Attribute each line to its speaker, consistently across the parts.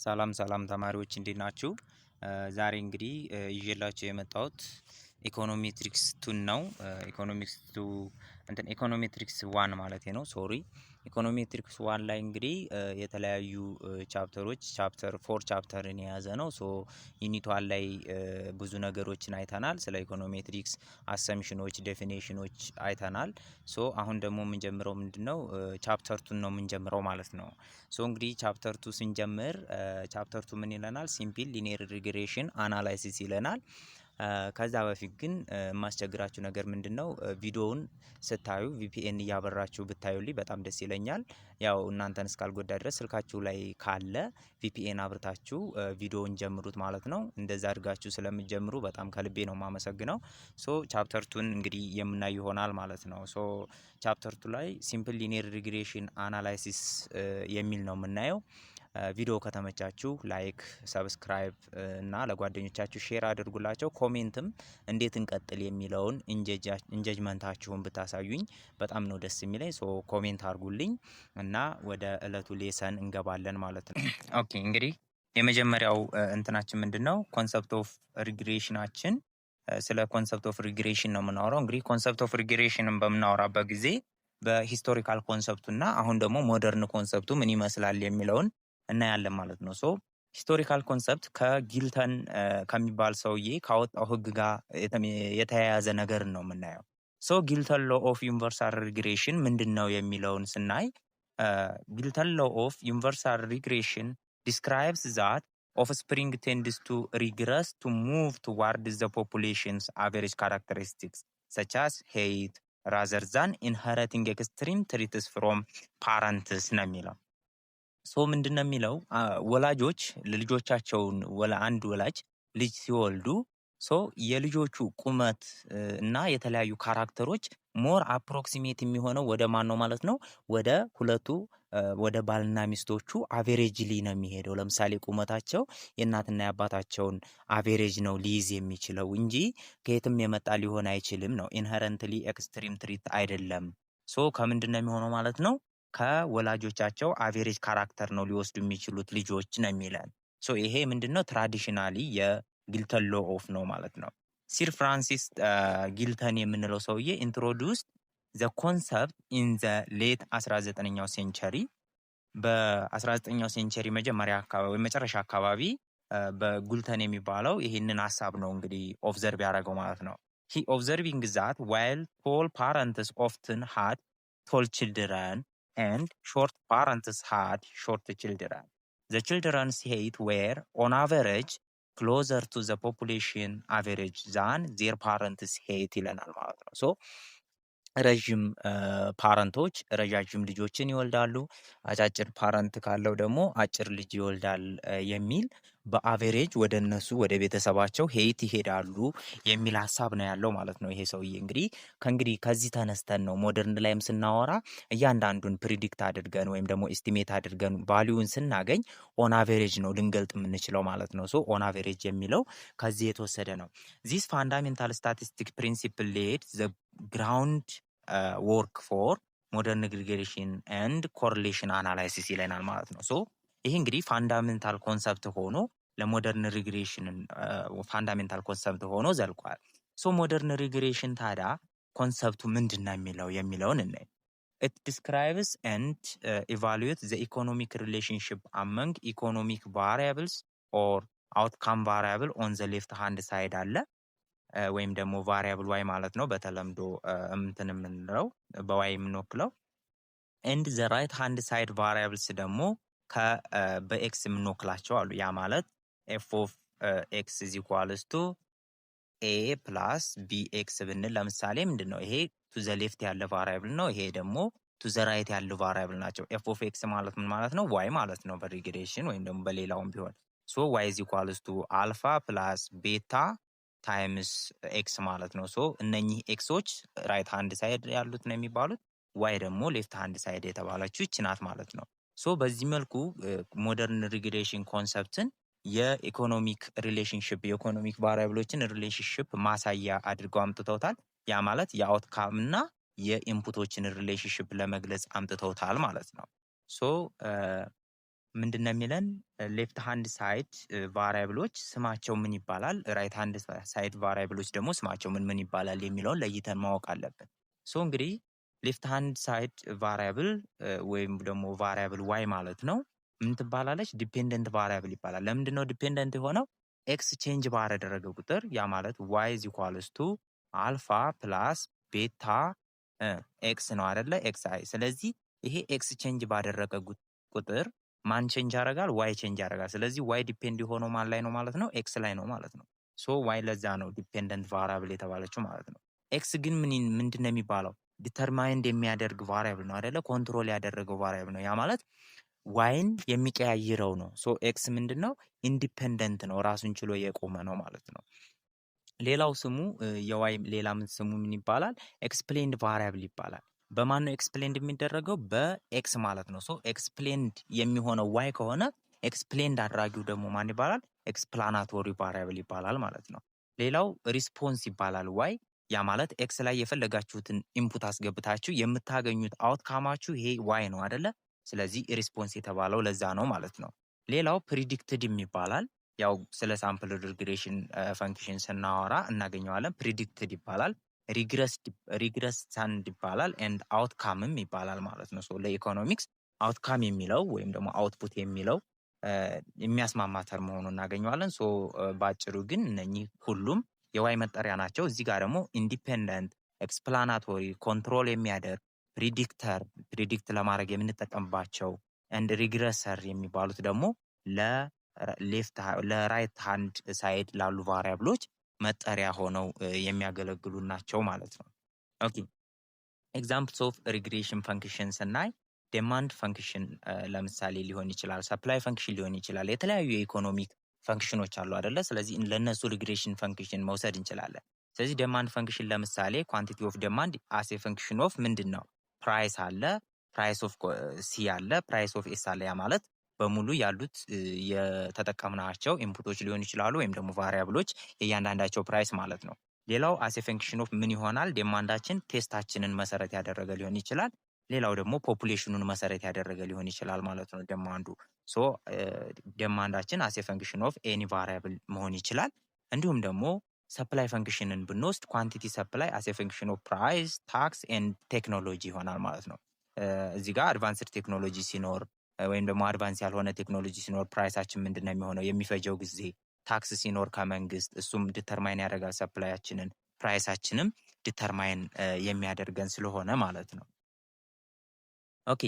Speaker 1: ሰላም ተማሪዎች እንዴት ናችሁ? ዛሬ እንግዲህ ይዤላችሁ የመጣሁት ኢኮኖሜትሪክስ 2 ነው። ኢኮኖሜትሪክስ 1 ማለት ነው። ሶሪ ኢኮኖሜትሪክስ 1 ላይ እንግዲህ የተለያዩ ቻፕተሮች ቻፕተር 4 ቻፕተርን የያዘ ነው። ዩኒት 1 ላይ ብዙ ነገሮችን አይተናል። ስለ ኢኮኖሜትሪክስ አሰምሽኖች፣ ዴፊኔሽኖች አይተናል። አሁን ደግሞ የምንጀምረው ምንድነው? ቻፕተር 2 ነው የምንጀምረው ማለት ነው። እንግዲህ ቻፕተር 2 ስንጀምር ቻፕተር 2 ምን ይለናል? ሲምፕል ሊኒየር ሪግሬሽን አናላይሲስ ይለናል። ከዛ በፊት ግን የማስቸግራችሁ ነገር ምንድነው? ቪዲዮውን ስታዩ ቪፒኤን እያበራችሁ ብታዩልኝ በጣም ደስ ይለኛል። ያው እናንተን እስካልጎዳ ድረስ ስልካችሁ ላይ ካለ ቪፒኤን አብርታችሁ ቪዲዮውን ጀምሩት ማለት ነው። እንደዛ አድርጋችሁ ስለምትጀምሩ በጣም ከልቤ ነው የማመሰግነው። ቻፕተር 2ን እንግዲህ የምናይ ይሆናል ማለት ነው። ቻፕተር 2 ላይ ሲምፕል ሊኒየር ሪግሬሽን አናላይሲስ የሚል ነው የምናየው። ቪዲዮ ከተመቻችሁ ላይክ፣ ሰብስክራይብ እና ለጓደኞቻችሁ ሼር አድርጉላቸው። ኮሜንትም እንዴት እንቀጥል የሚለውን ኢንጀጅመንታችሁን ብታሳዩኝ በጣም ነው ደስ የሚለኝ። ኮሜንት አድርጉልኝ እና ወደ እለቱ ሌሰን እንገባለን ማለት ነው። ኦኬ እንግዲህ የመጀመሪያው እንትናችን ምንድነው? ኮንሰፕት ኦፍ ሪግሬሽናችን ስለ ኮንሰፕት ኦፍ ሪግሬሽን ነው የምናወራው። እንግዲህ ኮንሰፕት ኦፍ ሪግሬሽንን በምናወራበት ጊዜ በሂስቶሪካል ኮንሰፕቱ እና አሁን ደግሞ ሞደርን ኮንሰፕቱ ምን ይመስላል የሚለውን እናያለን ማለት ነው። ሂስቶሪካል ኮንሰፕት ከጊልተን ከሚባል ሰውዬ ካወጣው ህግ ጋር የተያያዘ ነገር ነው የምናየው። ጊልተን ሎ ኦፍ ዩኒቨርሳል ሪግሬሽን ምንድነው የሚለውን ስናይ ጊልተን ሎ ኦፍ ዩኒቨርሳል ሪግሬሽን ዲስክራይብስ ዛት offspring tends to regress to move towards the population's average characteristics such as height rather than inheriting extreme traits from parents ነው የሚለው። ምንድነው የሚለው? ወላጆች ለልጆቻቸውን አንድ ወላጅ ልጅ ሲወልዱ የልጆቹ ቁመት እና የተለያዩ ካራክተሮች ሞር አፕሮክሲሜት የሚሆነው ወደ ማን ነው ማለት ነው? ወደ ሁለቱ ወደ ባልና ሚስቶቹ አቬሬጅሊ ነው የሚሄደው። ለምሳሌ ቁመታቸው የእናትና የአባታቸውን አቬሬጅ ነው ሊይዝ የሚችለው እንጂ ከየትም የመጣ ሊሆን አይችልም ነው። ኢንሄረንትሊ ኤክስትሪም ትሪት አይደለም። ከምንድነው የሚሆነው ማለት ነው? ከወላጆቻቸው አቬሬጅ ካራክተር ነው ሊወስዱ የሚችሉት ልጆች ነው የሚለን። ይሄ ምንድነው? ትራዲሽናሊ የጊልተን ሎ ኦፍ ነው ማለት ነው። ሲር ፍራንሲስ ጊልተን የምንለው ሰውዬ ኢንትሮዱስድ ዘ ኮንሰፕት ኢን ዘ ሌት 19ኛው ሴንቸሪ በ19ኛው ሴንቸሪ መጨረሻ አካባቢ በጉልተን የሚባለው ይህንን ሀሳብ ነው እንግዲህ ኦብዘርቭ ያደረገው ማለት ነው። ሂ ኦብዘርቪንግ ዛት ዋይል ቶል ፓረንትስ ኦፍትን ሃድ ቶል ችልድረን and short parents had short children. The children's height were on average closer to the population average than their parents' height ይለናል ማለት ነው። ረዥም ፓረንቶች ረዣዥም ልጆችን ይወልዳሉ፣ አጫጭር ፓረንት ካለው ደግሞ አጭር ልጅ ይወልዳል የሚል በአቬሬጅ ወደ እነሱ ወደ ቤተሰባቸው ሄይት ይሄዳሉ የሚል ሀሳብ ነው ያለው ማለት ነው። ይሄ ሰውዬ እንግዲህ ከዚህ ተነስተን ነው ሞደርን ላይም ስናወራ እያንዳንዱን ፕሪዲክት አድርገን ወይም ደግሞ ኤስቲሜት አድርገን ቫልዩን ስናገኝ ኦን አቬሬጅ ነው ልንገልጥ የምንችለው ማለት ነው። ኦን አቬሬጅ የሚለው ከዚህ የተወሰደ ነው። ዚስ ፋንዳሜንታል ስታቲስቲክ ፕሪንሲፕል ሌድ ዘ ግራውንድ ወርክ ፎር ሞደርን ሪግሬሽን ኤንድ ኮሪሌሽን አናላይሲስ ይለናል ማለት ነው። ይሄ እንግዲህ ፋንዳሜንታል ኮንሰፕት ሆኖ ለሞደርን ሪግሬሽን ፋንዳሜንታል ኮንሰፕት ሆኖ ዘልቋል። ሞደርን ሪግሬሽን ታዲያ ኮንሰፕቱ ምንድነው የሚለውን እናይ። It describes and evaluates the economic relationship among economic variables or outcome variable on the left hand side አለ ወይም ደግሞ ቫሪያብል ዋይ ማለት ነው በተለምዶ እንትን የምንለው በዋይ የምንወክለው ኤንድ ዘ ራይት ሃንድ ሳይድ ቫሪያብልስ ደግሞ በኤክስ የምንወክላቸው አሉ። ያ ማለት ኤፍ ኦፍ ኤክስ ኢዝ ኢኳልስ ቱ ኤ ፕላስ ቢ ኤክስ ብንል ለምሳሌ ምንድነው ይሄ ቱ ዘ ሌፍት ያለ ቫሪያብል ነው፣ ይሄ ደግሞ ቱ ዘ ራይት ያለ ቫሪያብል ናቸው። ኤፍ ኦፍ ኤክስ ማለት ምን ማለት ነው? ዋይ ማለት ነው በሪግሬሽን ወይም ደግሞ በሌላውም ቢሆን ዋይ ኢዝ ኢኳልስ ቱ አልፋ ፕላስ ቤታ ታይምስ ኤክስ ማለት ነው። እነኚህ ኤክሶች ራይት ሃንድ ሳይድ ያሉት ነው የሚባሉት፣ ዋይ ደግሞ ሌፍት ሃንድ ሳይድ የተባለችው ይች ናት ማለት ነው። በዚህ መልኩ ሞደርን ሪግሬሽን ኮንሰፕትን የኢኮኖሚክ ሪሌሽንሺፕ የኢኮኖሚክ ቫሪያብሎችን ሪሌሽንሺፕ ማሳያ አድርገው አምጥተውታል። ያ ማለት የአውትካም እና የኢንፑቶችን ሪሌሽንሺፕ ለመግለጽ አምጥተውታል ማለት ነው። ምንድነው የሚለን ሌፍት ሃንድ ሳይድ ቫሪያብሎች ስማቸው ምን ይባላል፣ ራይት ሃንድ ሳይድ ቫሪያብሎች ደግሞ ስማቸው ምን ይባላል የሚለውን ለይተን ማወቅ አለብን። ሶ እንግዲህ ሌፍት ሃንድ ሳይድ ቫሪያብል ወይም ደግሞ ቫሪያብል ዋይ ማለት ነው ምን ትባላለች? ዲፔንደንት ቫሪያብል ይባላል። ለምንድን ነው ዲፔንደንት የሆነው? ኤክስ ቼንጅ ባደረገ ቁጥር ያ ማለት ዋይ ኢዝ ኢኳልስ ቱ አልፋ ፕላስ ቤታ ኤክስ ነው አይደለ? ኤክስ አይ። ስለዚህ ይሄ ኤክስ ቼንጅ ባደረገ ቁጥር ማን ቼንጅ ያደርጋል? ዋይ ቼንጅ ያደርጋል። ስለዚህ ዋይ ዲፔንድ የሆነው ማን ላይ ነው ማለት ነው? ኤክስ ላይ ነው ማለት ነው። ሶ ዋይ ለዛ ነው ዲፔንደንት ቫሪያብል የተባለችው ማለት ነው። ኤክስ ግን ምንድን ነው የሚባለው? ዲተርማይንድ የሚያደርግ ቫሪያብል ነው አይደለ? ኮንትሮል ያደረገው ቫሪያብል ነው። ያ ማለት ዋይን የሚቀያይረው ነው። ሶ ኤክስ ምንድን ነው? ኢንዲፔንደንት ነው፣ ራሱን ችሎ የቆመ ነው ማለት ነው። ሌላው ስሙ የዋይ ሌላ ስሙ ምን ይባላል? ኤክስፕሌንድ ቫሪያብል ይባላል። በማን ነው ኤክስፕሌንድ የሚደረገው? በኤክስ ማለት ነው። ሶ ኤክስፕሌንድ የሚሆነው ዋይ ከሆነ ኤክስፕሌንድ አድራጊው ደግሞ ማን ይባላል? ኤክስፕላናቶሪ ቫሪያብል ይባላል ማለት ነው። ሌላው ሪስፖንስ ይባላል ዋይ። ያ ማለት ኤክስ ላይ የፈለጋችሁትን ኢንፑት አስገብታችሁ የምታገኙት አውትካማችሁ ይሄ ዋይ ነው አይደለ? ስለዚህ ሪስፖንስ የተባለው ለዛ ነው ማለት ነው። ሌላው ፕሪዲክትድ ይባላል። ያው ስለ ሳምፕል ሪግሬሽን ፈንክሽን ስናወራ እናገኘዋለን። ፕሪዲክትድ ይባላል፣ ሪግረስ ሳንድ ይባላል፣ ኤንድ አውትካምም ይባላል ማለት ነው። ሶ ለኢኮኖሚክስ አውትካም የሚለው ወይም ደግሞ አውትፑት የሚለው የሚያስማማ ተርም ሆኖ እናገኘዋለን። ሶ ባጭሩ ግን እነኚህ ሁሉም የዋይ መጠሪያ ናቸው። እዚህ ጋር ደግሞ ኢንዲፔንደንት፣ ኤክስፕላናቶሪ፣ ኮንትሮል የሚያደርግ፣ ፕሪዲክተር ፕሪዲክት ለማድረግ የምንጠቀምባቸው፣ ኤንድ ሪግረሰር የሚባሉት ደግሞ ለራይት ሃንድ ሳይድ ላሉ ቫሪያብሎች መጠሪያ ሆነው የሚያገለግሉ ናቸው ማለት ነው። ኦኬ ኤግዛምፕልስ ኦፍ ሪግሬሽን ፈንክሽን ስናይ ዴማንድ ፈንክሽን ለምሳሌ ሊሆን ይችላል፣ ሰፕላይ ፈንክሽን ሊሆን ይችላል። የተለያዩ የኢኮኖሚክ ፈንክሽኖች አሉ አይደለ? ስለዚህ ለነሱ ሪግሬሽን ፈንክሽን መውሰድ እንችላለን። ስለዚህ ዴማንድ ፈንክሽን ለምሳሌ ኳንቲቲ ኦፍ ዴማንድ አስ ኤ ፈንክሽን ኦፍ ምንድን ነው? ፕራይስ አለ፣ ፕራይስ ኦፍ ሲ አለ፣ ፕራይስ ኦፍ ኤስ አለ። ያ ማለት በሙሉ ያሉት የተጠቀምናቸው ኢንፑቶች ሊሆኑ ይችላሉ ወይም ደግሞ ቫሪያብሎች የእያንዳንዳቸው ፕራይስ ማለት ነው። ሌላው አስ ኤ ፈንክሽን ኦፍ ምን ይሆናል? ዴማንዳችን ቴስታችንን መሰረት ያደረገ ሊሆን ይችላል። ሌላው ደግሞ ፖፑሌሽኑን መሰረት ያደረገ ሊሆን ይችላል ማለት ነው ዴማንዱ። ሶ ዴማንዳችን አስ ኤ ፈንክሽን ኦፍ ኤኒ ቫሪያብል መሆን ይችላል። እንዲሁም ደግሞ ሰፕላይ ፈንክሽንን ብንወስድ ኳንቲቲ ሰፕላይ አስ ኤ ፈንክሽን ኦፍ ፕራይስ፣ ታክስ ኤንድ ቴክኖሎጂ ይሆናል ማለት ነው። እዚህ ጋር አድቫንስድ ቴክኖሎጂ ሲኖር ወይም ደግሞ አድቫንስ ያልሆነ ቴክኖሎጂ ሲኖር ፕራይሳችን ምንድነው የሚሆነው? የሚፈጀው ጊዜ። ታክስ ሲኖር ከመንግስት እሱም ዲተርማይን ያደርጋል ሰፕላያችንን፣ ፕራይሳችንም ዲተርማይን የሚያደርገን ስለሆነ ማለት ነው። ኦኬ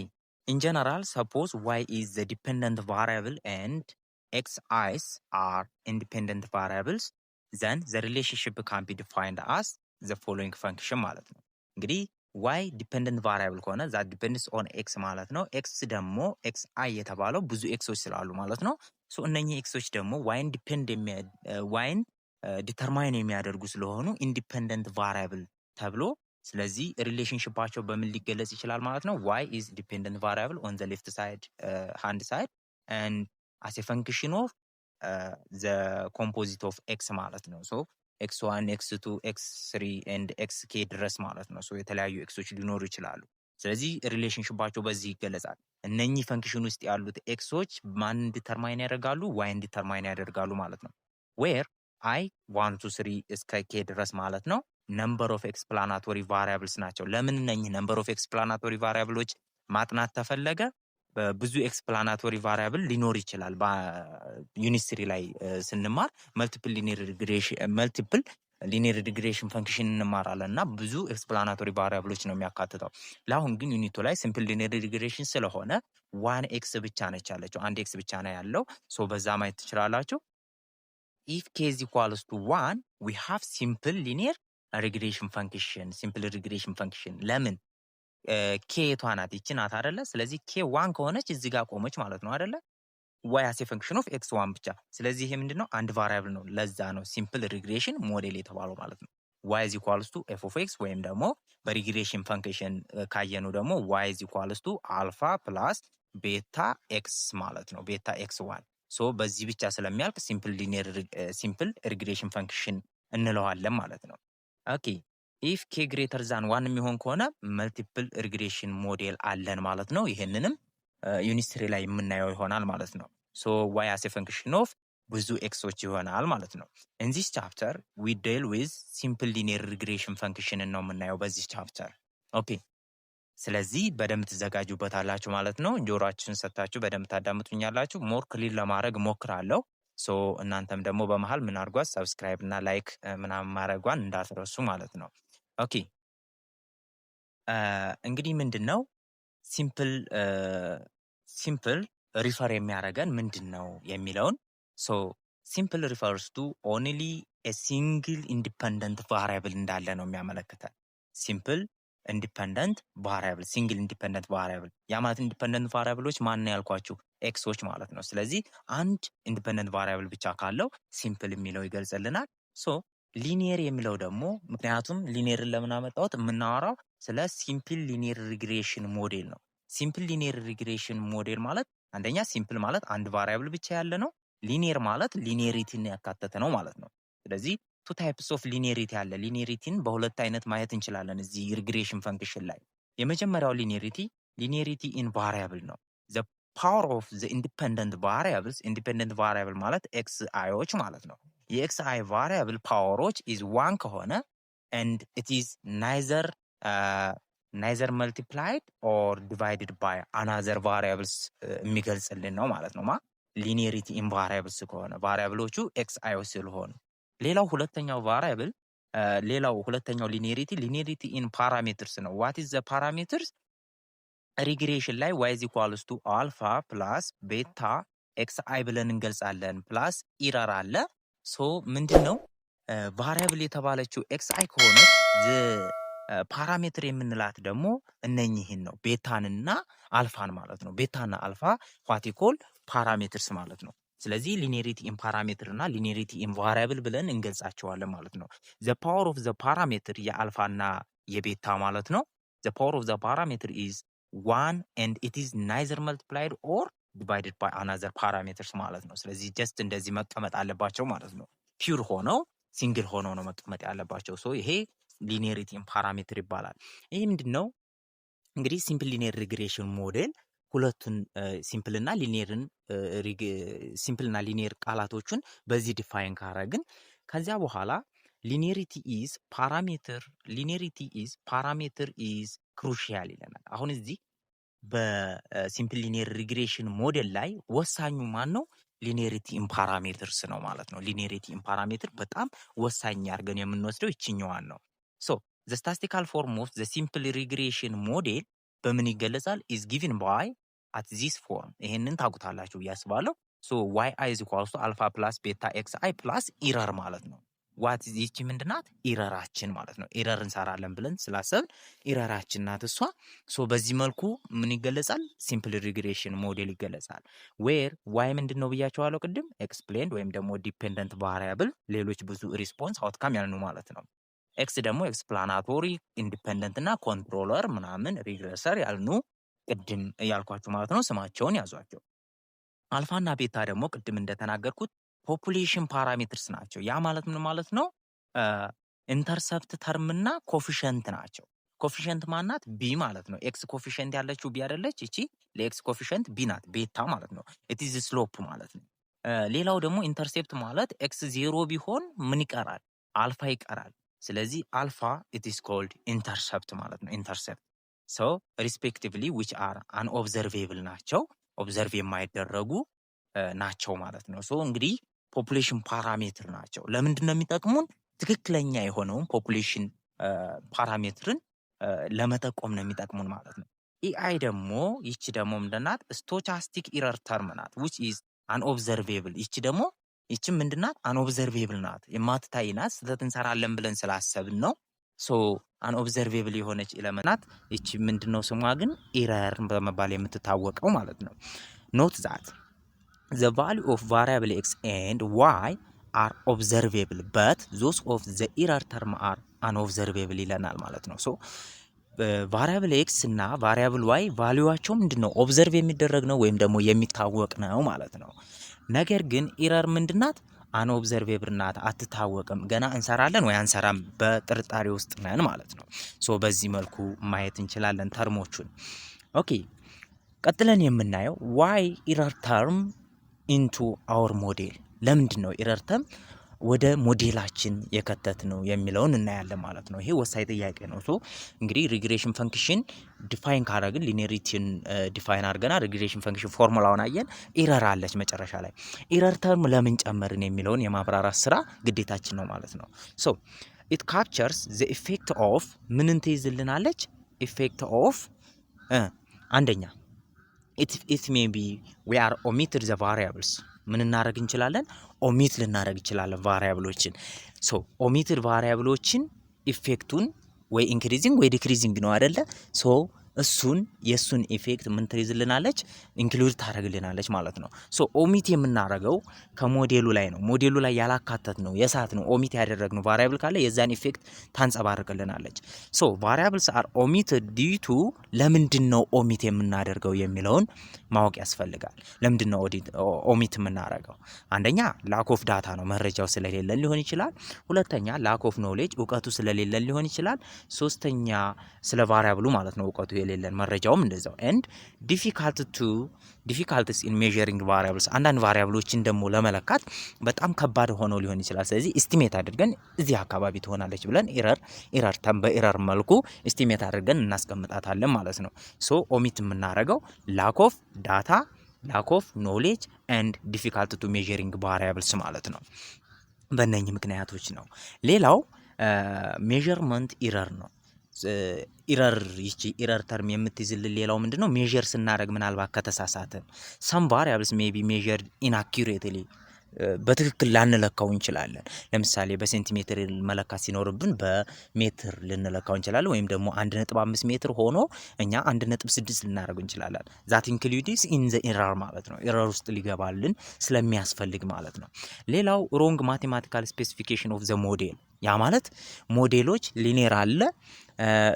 Speaker 1: ኢን ጀነራል ሰፖዝ ዋይ ኢዝ ዘ ዲፔንደንት ቫሪያብል ኤንድ ኤክስ አይስ አር ኢንዲፔንደንት ቫሪያብልስ ዘን ዘ ሪሌሽንሽፕ ካን ቢ ዲፋይንድ አስ ዘ ፎሎዊንግ ፈንክሽን ማለት ነው። እንግዲህ ዋይ ዲፔንደንት ቫሪያብል ከሆነ ዛት ዲፔንድስ ኦን ኤክስ ማለት ነው። ኤክስ ደግሞ ኤክስ አይ የተባለው ብዙ ኤክሶች ስላሉ ማለት ነው። ሶ እነኚህ ኤክሶች ደግሞ ዋይን ዲተርማይን የሚያደርጉ ስለሆኑ ኢንዲፔንደንት ቫሪያብል ተብሎ፣ ስለዚህ ሪሌሽንሽፓቸው በምን ሊገለጽ ይችላል ማለት ነው? ዋይ ኢዝ ዲፔንደንት ቫሪያብል ኦን ዘ ሌፍት ሳይድ ሃንድ ሳይድ ኤንድ አስ ኤ ፈንክሽን ኦፍ ዘ ኮምፖዚት ኦፍ ኤክስ ማለት ነው። ሶ ኤክስ ዋን፣ ኤክስ ቱ፣ ኤክስ ስሪ ኤንድ ኤክስ ኬ ድረስ ማለት ነው። ሶ የተለያዩ ኤክሶች ሊኖሩ ይችላሉ። ስለዚህ ሪሌሽንሽፓቸው በዚህ ይገለጻል። እነኚህ ፈንክሽን ውስጥ ያሉት ኤክሶች ማን ዲተርማይን ያደርጋሉ? ዋይን ዲተርማይን ያደርጋሉ ማለት ነው። ዌር አይ 1 2 3 እስከ ኬ ድረስ ማለት ነው ነምበር ኦፍ ኤክስፕላናቶሪ ቫሪያብልስ ናቸው። ለምን እነኚህ ነምበር ኦፍ ኤክስፕላናቶሪ ቫሪያብሎች ማጥናት ተፈለገ? ብዙ ኤክስፕላናቶሪ ቫሪያብል ሊኖር ይችላል። በዩኒስትሪ ላይ ስንማር መልቲፕል ሊኒየር ሪግሬሽን ፈንክሽን እንማራለን እና ብዙ ኤክስፕላናቶሪ ቫሪያብሎች ነው የሚያካትተው። ለአሁን ግን ዩኒቱ ላይ ሲምፕል ሊኒየር ሪግሬሽን ስለሆነ ዋን ኤክስ ብቻ ነች ያለችው፣ አንድ ኤክስ ብቻ ነው ያለው። ሶ በዛ ማየት ትችላላችሁ። ኢፍ ኬ ኢዝ ኢኳልስ ቱ 1 ዊ ሃቭ ሲምፕል ሊኒየር ሪግሬሽን ፈንክሽን። ሲምፕል ሪግሬሽን ፈንክሽን ለምን ኬ የቷ ናት? ይቺ ናት አይደለ? ስለዚህ ኬ 1 ከሆነች እዚህ ጋር ቆመች ማለት ነው አይደለ? ዋይ አስ ኤ ፈንክሽን ኦፍ ኤክስ 1 ብቻ። ስለዚህ ይሄ ምንድነው? አንድ ቫሪያብል ነው። ለዛ ነው ሲምፕል ሪግሬሽን ሞዴል የተባለው ማለት ነው። ዋይ ኢዝ ኢኳልስ ቱ ኤፍ ኦፍ ኤክስ ወይም ደግሞ በሪግሬሽን ፈንክሽን ካየኑ ደግሞ ዋይ ኢዝ ኢኳልስ ቱ አልፋ ፕላስ ቤታ ኤክስ ማለት ነው። ቤታ ኤክስ 1 ሶ በዚህ ብቻ ስለሚያልቅ ሲምፕል ሪግሬሽን ፈንክሽን እንለዋለን ማለት ነው። ኦኬ ኢፍ ኬ ግሬተር ዛን 1 የሚሆን ከሆነ መልቲፕል ሪግሬሽን ሞዴል አለን ማለት ነው። ይሄንንም ዩኒስትሪ ላይ የምናየው ይሆናል ማለት ነው። ሶ ዋይ አስ ኤ ፈንክሽን ኦፍ ብዙ ኤክሶች ይሆናል ማለት ነው። ኢን ዚስ ቻፕተር ዊ ዴል ዊዝ ሲምፕል ሊኒየር ሪግሬሽን ፈንክሽንን ነው የምናየው በዚህ ቻፕተር። ኦኬ ስለዚህ በደንብ ትዘጋጁበታላችሁ ማለት ነው። ጆሮአችሁን ሰጥታችሁ በደንብ ታዳምጡኛላችሁ። ሞር ክሊር ለማድረግ ሞክራለሁ። ሶ እናንተም ደግሞ በመሃል ምን አድርጓት ሰብስክራይብ እና ላይክ ምናምን ማድረጓን እንዳትረሱ ማለት ነው። ኦኬ እንግዲህ ምንድን ነው ሲምፕል ሪፈር የሚያደርገን ምንድን ነው የሚለውን ሶ ሲምፕል ሪፈርስ ቱ ኦንሊ ኤ ሲንግል ኢንዲፐንደንት ቫሪያብል እንዳለ ነው የሚያመለክተን። ሲምፕል ኢንዲፐንደንት ቫሪያብል ሲንግል ኢንዲፐንደንት ቫሪያብል ያ ማለት ኢንዲፐንደንት ቫሪያብሎች ማን ነው ያልኳችሁ? ኤክሶች ማለት ነው። ስለዚህ አንድ ኢንዲፐንደንት ቫሪያብል ብቻ ካለው ሲምፕል የሚለው ይገልጽልናል። ሶ ሊኒየር የሚለው ደግሞ ምክንያቱም ሊኒየርን ለምን አመጣሁት? የምናወራው ስለ ሲምፕል ሊኒየር ሪግሬሽን ሞዴል ነው። ሲምፕል ሊኒየር ሪግሬሽን ሞዴል ማለት አንደኛ ሲምፕል ማለት አንድ ቫሪያብል ብቻ ያለ ነው። ሊኒየር ማለት ሊኒየሪቲን ያካተተ ነው ማለት ነው። ስለዚህ ቱ ታይፕስ ኦፍ ሊኒየሪቲ አለ። ሊኒየሪቲን በሁለት አይነት ማየት እንችላለን እዚህ ሪግሬሽን ፈንክሽን ላይ። የመጀመሪያው ሊኒየሪቲ ኢን ቫሪያብል ነው። ዘ ፓወር ኦፍ ዘ ኢንዲፔንደንት ቫሪያብልስ ኢንዲፔንደንት ቫሪያብል ማለት ኤክስ አይዎች ማለት ነው። የኤክስ አይ ቫሪያብል ፓወሮች ኢዝ ዋን ከሆነ and it is neither multiplied or divided by another variables የሚገልጽልን ነው ማለት ነው። ሊኒየሪቲ ኢን ቫሪያብልስ ከሆነ ቫሪያብሎቹ ኤክስ አይዎች ስለሆኑ። ሌላው ሁለተኛው ሊኒየሪቲ ኢን ፓራሜትርስ ነው። ዋት ኢዝ ዘ ፓራሜትርስ? ሪግሬሽን ላይ y is equals to አልፋ ፕላስ ቤታ ኤክስ አይ ብለን እንገልጻለን። ፕላስ ኢረር አለ። ሶ ምንድነው ቫሪያብል የተባለችው ኤክስ አይ ከሆነች ፓራሜትር የምንላት ደግሞ እነኚህን ነው፣ ቤታንና አልፋን ማለት ነው። ቤታና አልፋ ኳቲኮል ፓራሜትርስ ማለት ነው። ስለዚህ ሊኒየሪቲ ኢን ፓራሜትር እና ሊኒየሪቲ ኢን ቫሪያብል ብለን እንገልጻቸዋለን ማለት ነው። ዘ ፓወር ኦፍ ዘ ፓራሜትር የአልፋና የቤታ ማለት ነው። ዘ ፓወር ኦፍ ዘ ፓራሜትር ኢዝ 1 and it is neither multiplied or divided by another parameters ማለት ነው። ስለዚህ ጀስት እንደዚህ መቀመጥ አለባቸው ማለት ነው። ፒውር ሆነው ሲንግል ሆነው ነው መቀመጥ ያለባቸው። ሶ ይሄ ሊኒየሪቲ ኢን ፓራሜትር ይባላል። ይሄ ምንድነው እንግዲህ ሲምፕል ሊኒየር ሪግሬሽን ሞዴል ሁለቱን ሲምፕልና ሊኒየር ቃላቶቹን በዚህ ዲፋይን ካረግን ከዚያ በኋላ ሊኒየሪቲ ኢዝ ፓራሜትር ኢዝ ክሩሺያል ይለናል። አሁን እዚህ በሲምፕል ሊኒየር ሪግሬሽን ሞዴል ላይ ወሳኙ ማን ነው? ሊኒየሪቲ ኢን ፓራሜትርስ ነው ማለት ነው። ሊኒየሪቲ ኢን ፓራሜትር በጣም ወሳኝ አድርገን የምንወስደው ይችኛዋን ነው። ሶ ዘ ስታቲስቲካል ፎርም ኦፍ ዘ ሲምፕል ሪግሬሽን ሞዴል በምን ይገለጻል? ኢዝ ጊቭን ባይ አት ዚስ ፎርም። ይሄንን ታውቁታላችሁ ብዬ አስባለሁ። ሶ ዋይ አይ ኢዝ ኢኳልስ ቱ አልፋ ፕላስ ቤታ ኤክስ አይ ፕላስ ኢረር ማለት ነው። ዋት ይቺ ምንድናት? ኢረራችን ማለት ነው። ኢረር እንሰራለን ብለን ስላሰብን ኢረራችን ናት እሷ። ሶ በዚህ መልኩ ምን ይገለጻል? ሲምፕል ሪግሬሽን ሞዴል ይገለጻል። ዌር ዋይ ምንድን ነው ብያቸዋለሁ ቅድም? ኤክስፕሌንድ ወይም ደግሞ ዲፔንደንት ቫሪያብል፣ ሌሎች ብዙ ሪስፖንስ አውትካም ያልኑ ማለት ነው። ኤክስ ደግሞ ኤክስፕላናቶሪ፣ ኢንዲፔንደንት እና ኮንትሮለር ምናምን ሪግሬሰር ያልኑ ቅድም ያልኳችሁ ማለት ነው። ስማቸውን ያዟቸው። አልፋና ቤታ ደግሞ ቅድም እንደተናገርኩት ፖፑሌሽን ፓራሜትርስ ናቸው። ያ ማለት ምን ማለት ነው? ኢንተርሰፕት ተርምና ኮፊሸንት ናቸው። ኮፊሸንት ማናት? ቢ ማለት ነው። ኤክስ ኮፊሸንት ያለችው ቢ አይደለች? እቺ ለኤክስ ኮፊሸንት ቢ ናት፣ ቤታ ማለት ነው። ኢት ኢዝ ስሎፕ ማለት ነው። ሌላው ደግሞ ኢንተርሴፕት ማለት ኤክስ 0 ቢሆን ምን ይቀራል? አልፋ ይቀራል። ስለዚህ አልፋ ኢት ኢዝ ኮልድ ኢንተርሰፕት ማለት ነው። ኢንተርሰፕት ሶ ሪስፔክቲቭሊ ዊች አር አን ኦብዘርቬብል ናቸው፣ ኦብዘርቭ የማይደረጉ ናቸው ማለት ነው። ሶ እንግዲህ ፖፑሌሽን ፓራሜትር ናቸው። ለምንድን ነው የሚጠቅሙን? ትክክለኛ የሆነውን ፖፑሌሽን ፓራሜትርን ለመጠቆም ነው የሚጠቅሙን ማለት ነው። ኢአይ ደግሞ ይቺ ደግሞ ምንድናት? ስቶቻስቲክ ኢረር ተርም ናት which is unobservable። ይቺ ምንድናት? አንኦብዘርቬብል ናት፣ የማትታይ ናት። ስህተት እንሰራለን ብለን ስላሰብን ነው። ሶ አንኦብዘርቬብል የሆነች ኤለመንት ናት። ይቺ ምንድነው ስሟ ግን? ኢረር በመባል የምትታወቀው ማለት ነው። ኖት ዛት the value of variable x and y are observable but those of the error term are unobservable ይለናል ማለት ነው። ሶ ቫሪያብል ኤክስ እና ቫሪያብል ዋይ ቫልዩዋቸው ምንድነው? ኦብዘርቭ የሚደረግ ነው ወይም ደግሞ የሚታወቅ ነው ማለት ነው። ነገር ግን ኢረር ምንድናት? አንኦብዘርቬብል ናት፣ አትታወቅም። ገና እንሰራለን ወይ አንሰራም በጥርጣሬ ውስጥ ነን ማለት ነው። ሶ በዚህ መልኩ ማየት እንችላለን ተርሞቹን። ኦኬ ቀጥለን የምናየው ዋይ ኢረር ተርም ኢንቱ አወር ሞዴል፣ ለምንድን ነው ኢረር ተርም ወደ ሞዴላችን የከተት ነው የሚለውን እናያለን ማለት ነው። ይሄ ወሳኝ ጥያቄ ነው። ሶ እንግዲህ ሪግሬሽን ፈንክሽን ዲፋይን ካረግን ሊኒሪቲን ዲፋይን አድርገናል። ሪግሬሽን ፈንክሽን ፎርሙላውን አየን። ኢረር አለች መጨረሻ ላይ። ኢረር ተርም ለምን ጨመርን የሚለውን የማብራራት ስራ ግዴታችን ነው ማለት ነው። ሶ ኢት ካፕቸርስ ዘ ኢፌክት ኦፍ ምንን ትይዝልናለች? ኢፌክት ኦፍ አንደኛ ኢት ሜይ ቢ ዊ አር ኦሚትድ ዘ ቫሪያብልስ ምን እናደርግ እንችላለን? ኦሚት ልናደርግ እንችላለን ቫሪያብሎችን። ሶ ኦሚትድ ቫሪያብሎችን ኢፌክቱን ወይ ኢንክሪዚንግ ወይ ዲክሪዚንግ ነው አይደለ? ሶ እሱን የሱን ኢፌክት ምን ትይዝልናለች? ኢንክሉድ ታደርግልናለች ማለት ነው። ሶ ኦሚት የምናደርገው ከሞዴሉ ላይ ነው። ሞዴሉ ላይ ያላካተት ነው የሳት ነው ኦሚት ያደረግነው ቫሪያብል ካለ የዛን ኢፌክት ታንጸባርቅልናለች። ሶ ቫሪያብልስ አር ኦሚትድ ዲዩ ቱ ለምንድን ነው ኦሚት የምናደርገው የሚለውን ማወቅ ያስፈልጋል። ለምንድን ነው ኦሚት የምናደርገው? አንደኛ ላክ ኦፍ ዳታ ነው፣ መረጃው ስለሌለን ሊሆን ይችላል። ሁለተኛ ላክ ኦፍ ኖሌጅ እውቀቱ ስለሌለን ሊሆን ይችላል። ሶስተኛ ስለ ቫሪያብሉ ማለት ነው እውቀቱ የሌለን መረጃውም እንደዛው። ኤንድ ዲፊካልትስ ኢን ሜዠሪንግ ቫሪያብልስ አንዳንድ ቫሪያብሎችን ደግሞ ለመለካት በጣም ከባድ ሆነው ሊሆን ይችላል። ስለዚህ ኢስቲሜት አድርገን እዚህ አካባቢ ትሆናለች ብለን በኢረር መልኩ ኢስቲሜት አድርገን እናስቀምጣታለን ማለት ነው። ሶ ኦሚት የምናደርገው ላክ ኦፍ ዳታ፣ ላክ ኦፍ ኖሌጅ ኤንድ ዲፊካልት ቱ ሜዠሪንግ ቫሪያብልስ ማለት ነው። በእነኚህ ምክንያቶች ነው። ሌላው ሜዠርመንት ኢረር ነው። ኢረር ተርም የምትይዝልን ሌላው ምንድነው? ሜዠር ስናደርግ ምናልባት ከተሳሳትን ሰም ቫሪያብልስ ሜይ ቢ ሜዠርድ ኢንአኪዩሬትሊ በትክክል ላንለካው እንችላለን። ለምሳሌ በሴንቲሜትር መለካት ሲኖርብን በሜትር ልንለካው እንችላለን። ወይም ደግሞ 1.5 ሜትር ሆኖ እኛ 1.6 ልናደርገው እንችላለን። ዛት ኢንክሉድስ ኢን ዘ ኢረር ማለት ነው። ኢረር ውስጥ ሊገባልን ስለሚያስፈልግ ማለት ነው። ሌላው ሮንግ ማቴማቲካል ስፔሲፊኬሽን ኦፍ ዘ ሞዴል፣ ያ ማለት ሞዴሎች ሊኒየር አለ፣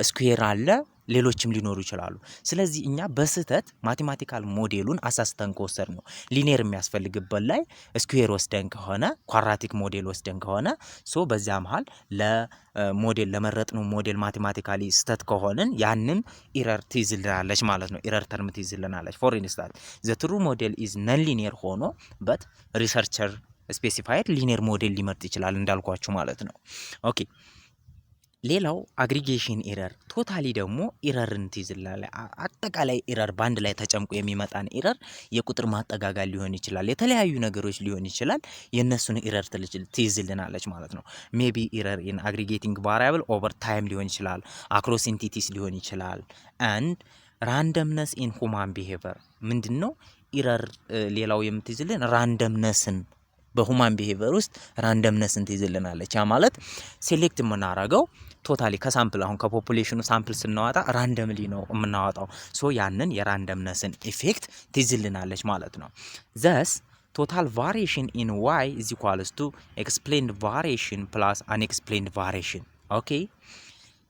Speaker 1: ስኩዌር አለ፣ ሌሎችም ሊኖሩ ይችላሉ። ስለዚህ እኛ በስህተት ማቴማቲካል ሞዴሉን አሳስተን ከወሰድ ነው ሊኒየር የሚያስፈልግበት ላይ ስኩዌር ወስደን ከሆነ ኳድራቲክ ሞዴል ወስደን ከሆነ ሶ በዚያ መሃል ለሞዴል ለመረጥነው ሞዴል ማቴማቲካሊ ስህተት ከሆንን ያንን ኢረር ትይዝልናለች ማለት ነው። ኢረር ተርም ትይዝልናለች። ፎር ኢንስታንስ ዘ ትሩ ሞዴል ኢዝ ነን ሊኒየር ሆኖ በት ሪሰርቸር ስፔሲፋይድ ሊኒየር ሞዴል ሊመርጥ ይችላል እንዳልኳችሁ ማለት ነው። ኦኬ ሌላው አግሪጌሽን ኢረር ቶታሊ ደግሞ ኢረርን ትይዝልናለች። አጠቃላይ ኢረር በአንድ ላይ ተጨምቆ የሚመጣን ኢረር የቁጥር ማጠጋጋል ሊሆን ይችላል፣ የተለያዩ ነገሮች ሊሆን ይችላል። የእነሱን ኢረር ትይዝልናለች ማለት ነው። ሜቢ ኢረር ኢን አግሪጌቲንግ ቫሪያብል ኦቨር ታይም ሊሆን ይችላል፣ አክሮስ ኢንቲቲስ ሊሆን ይችላል። አንድ ራንደምነስ ኢን ሁማን ቢሄቨር ምንድን ነው ኢረር? ሌላው የምትይዝልን ራንደምነስን በሁማን ቢሄቨር ውስጥ ራንደምነስን ትይዝልናለች። ያ ማለት ሴሌክት የምናረገው ቶታሊ ከሳምፕል አሁን ከፖፑሌሽኑ ሳምፕል ስናወጣ ራንደምሊ ነው የምናወጣው። ሶ ያንን የራንደምነስን ኢፌክት ትይዝልናለች ማለት ነው። ዘስ ቶታል ቫሪዬሽን ኢን ዋይ ኢዝ ኢኳልስ ቱ ኤክስፕሌንድ ቫሪዬሽን ፕላስ አንኤክስፕሌንድ ቫሪዬሽን። ኦኬ